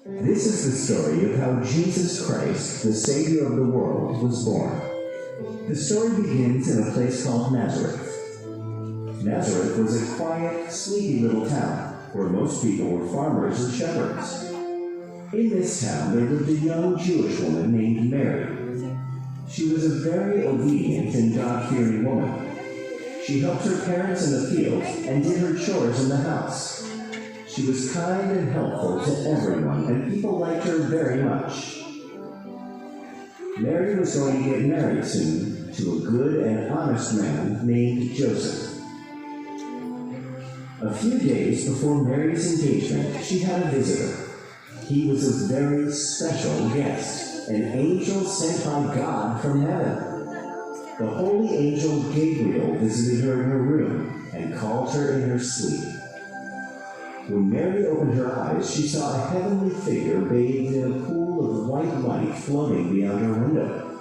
This is the story of how Jesus Christ, the Savior of the world, was born. The story begins in a place called Nazareth. Nazareth was a quiet, sleepy little town where most people were farmers and shepherds. In this town there lived a young Jewish woman named Mary. She was a very obedient and God-fearing woman. She helped her parents in the field and did her chores in the house. She was kind and helpful to everyone, and people liked her very much. Mary was going to get married soon to a good and honest man named Joseph. A few days before Mary's engagement, she had a visitor. He was a very special guest, an angel sent by God from heaven. The holy angel Gabriel visited her in her room and called her in her sleep. When Mary opened her eyes, she saw a heavenly figure bathed in a pool of white light floating beyond her window.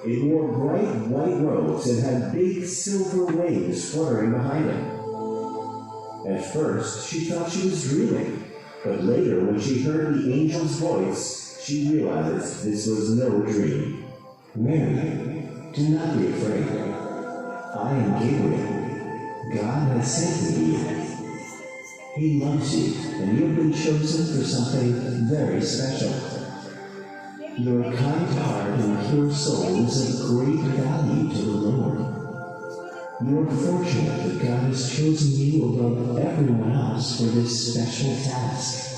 It wore bright white robes and had big silver wings fluttering behind it. At first, she thought she was dreaming, but later, when she heard the angel's voice, she realized this was no dream. "Mary, do not be afraid. I am Gabriel. God has sent me to you. He loves you, and you have been chosen for something very special. Your kind heart and pure soul is of great value to the Lord. You are fortunate that God has chosen you above everyone else for this special task."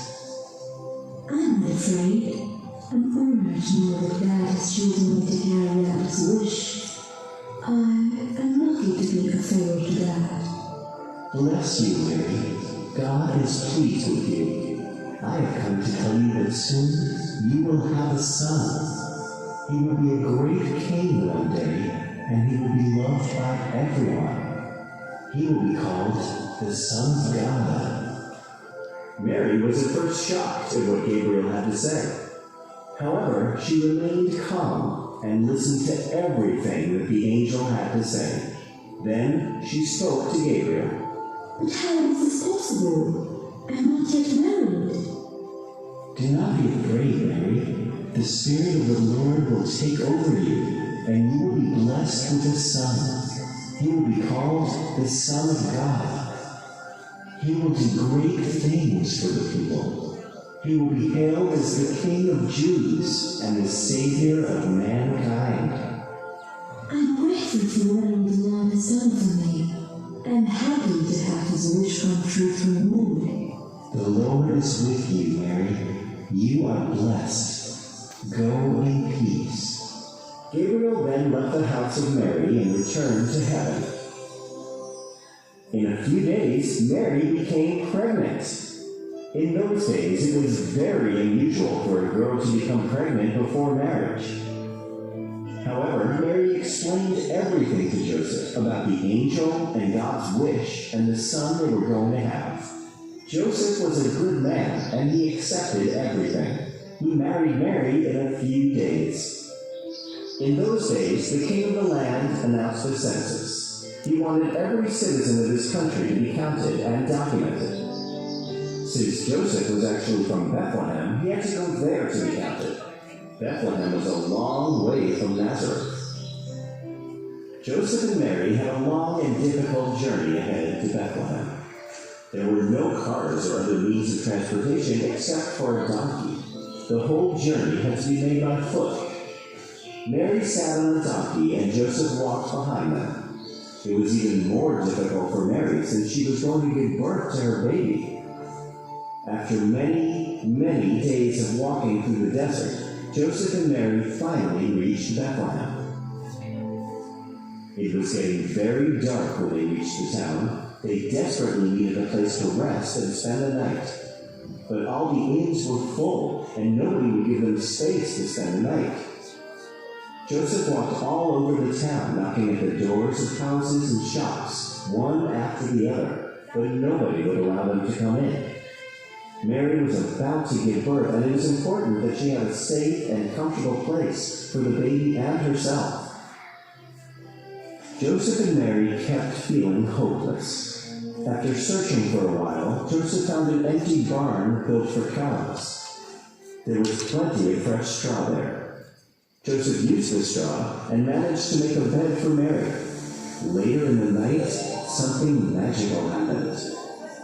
"I'm not afraid. I'm honored to know that God has chosen me to carry out His wish. I'm lucky to be a fellow to God." "Bless you, Mary. God is pleased with you. I have come to tell you that soon you will have a son. He will be a great king one day, and he will be loved by everyone. He will be called the Son of God." Mary was at first shocked at what Gabriel had to say. However, she remained calm and listened to everything that the angel had to say. Then she spoke to Gabriel. "But how is this possible? I'm not yet married." "Do not be afraid, Mary. The Spirit of the Lord will take over you, and you will be blessed with a son. He will be called the Son of God. He will do great things for the people. He will be hailed as the King of Jews and the Savior of mankind." "I'm grateful for what the Lord has done for me. I'm happy to have His wish come true through me." "The Lord is with you, Mary. You are blessed. Go in peace." Gabriel then left the house of Mary and returned to heaven. In a few days, Mary became pregnant. In those days, it was very unusual for a girl to become pregnant before marriage. However, Mary explained everything to Joseph about the angel and God's wish and the son they were going to have. Joseph was a good man, and he accepted everything. He married Mary in a few days. In those days, the king of the land announced a census. He wanted every citizen of his country to be counted and documented. Since Joseph was actually from Bethlehem, he had to go there to be counted. Bethlehem was a long way from Nazareth. Joseph and Mary had a long and difficult journey ahead to Bethlehem. There were no cars or other means of transportation except for a donkey. The whole journey had to be made by foot. Mary sat on a donkey and Joseph walked behind them. It was even more difficult for Mary since she was going to give birth to her baby. After many, many days of walking through the desert, Joseph and Mary finally reached Bethlehem. It was getting very dark when they reached the town. They desperately needed a place to rest and spend the night. But all the inns were full, and nobody would give them space to spend the night. Joseph walked all over the town, knocking at the doors of houses and shops, one after the other, but nobody would allow them to come in. Mary was about to give birth, and it was important that she had a safe and comfortable place for the baby and herself. Joseph and Mary kept feeling hopeless. After searching for a while, Joseph found an empty barn built for cows. There was plenty of fresh straw there. Joseph used the straw and managed to make a bed for Mary. Later in the night, something magical happened.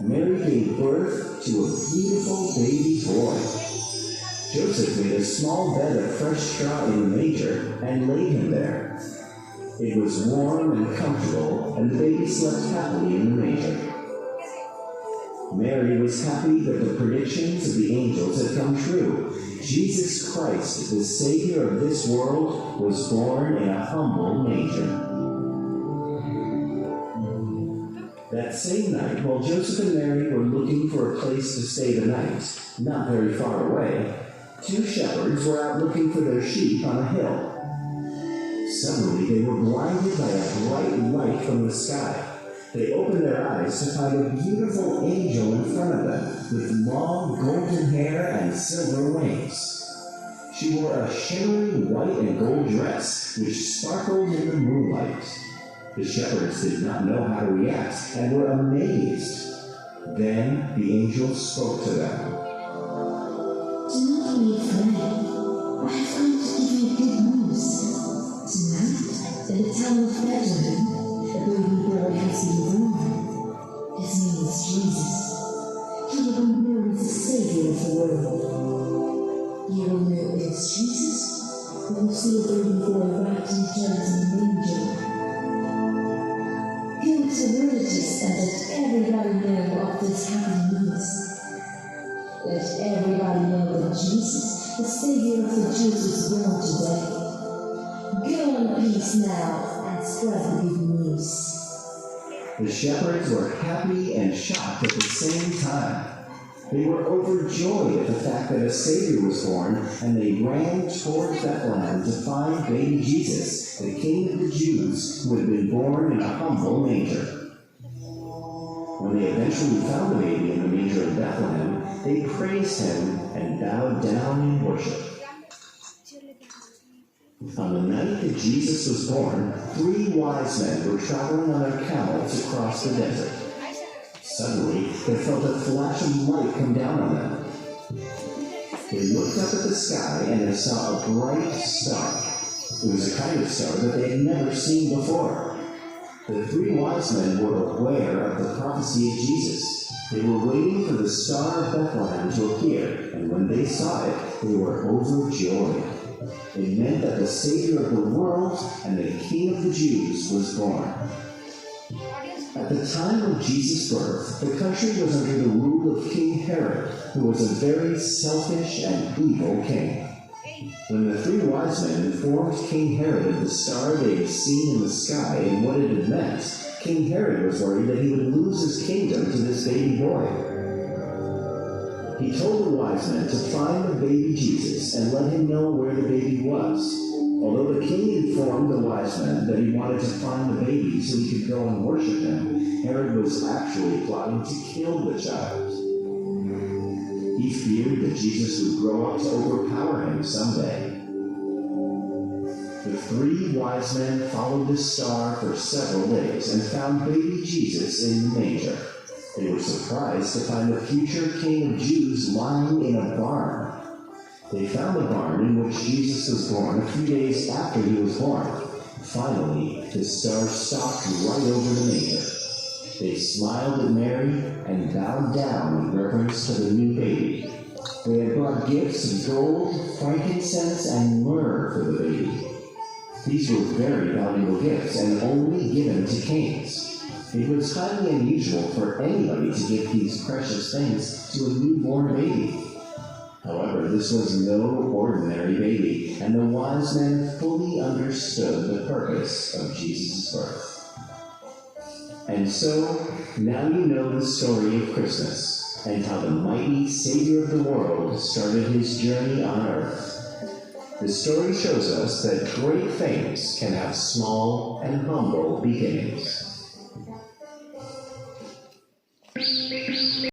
Mary gave birth to a beautiful baby boy. Joseph made a small bed of fresh straw in the manger and laid him there. It was warm and comfortable, and the baby slept happily in the manger. Mary was happy that the predictions of the angels had come true. Jesus Christ, the Savior of this world, was born in a humble manger. That same night, while Joseph and Mary were looking for a place to stay the night, not very far away, 2 shepherds were out looking for their sheep on a hill. Suddenly, they were blinded by a bright light from the sky. They opened their eyes to find a beautiful angel in front of them, with long golden hair and silver wings. She wore a shimmering white and gold dress, which sparkled in the moonlight. The shepherds did not know how to react and were amazed. Then the angel spoke to them. Do not be afraid. I have come to give you good news. Tonight, in the town of Bethlehem, a baby boy has been born. His name is Jesus. He will be known as the Savior of the world. You will know it is Jesus, who will see a baby boy wrapped in furs in the manger. Go to the villages and let everybody know of this happy news. Let everybody know that Jesus, the Savior of the Jews, was born today. Go in peace now and spread the good news. The shepherds were happy and shocked at the same time. They were overjoyed at the fact that a Savior was born, and they ran towards Bethlehem to find baby Jesus, the King of the Jews, who had been born in a humble manger. When they eventually found the baby in the manger in Bethlehem, they praised him and bowed down in worship. On the night that Jesus was born, 3 wise men were traveling on their camels across the desert. Suddenly, they felt a flash of light come down on them. They looked up at the sky and they saw a bright star. It was a kind of star that they had never seen before. The 3 wise men were aware of the prophecy of Jesus. They were waiting for the star of Bethlehem to appear, and when they saw it, they were overjoyed. It meant that the Savior of the world and the King of the Jews was born. At the time of Jesus' birth, the country was under the rule of King Herod, who was a very selfish and evil king. When the 3 wise men informed King Herod of the star they had seen in the sky and what it had meant, King Herod was worried that he would lose his kingdom to this baby boy. He told the wise men to find the baby Jesus and let him know where the baby was. Although the king informed the wise men that he wanted to find the baby so he could go and worship him, Herod was actually plotting to kill the child. He feared that Jesus would grow up to overpower him someday. The 3 wise men followed the star for several days and found baby Jesus in the manger. They were surprised to find the future King of Jews lying in a barn. They found the barn in which Jesus was born a few days after he was born. Finally, the star stopped right over the manger. They smiled at Mary and bowed down in reverence to the new baby. They had brought gifts of gold, frankincense, and myrrh for the baby. These were very valuable gifts and only given to kings. It was highly unusual for anybody to give these precious things to a newborn baby. However, this was no ordinary baby, and the wise men fully understood the purpose of Jesus' birth. And so, now you know the story of Christmas, and how the mighty Savior of the world started his journey on earth. The story shows us that great things can have small and humble beginnings.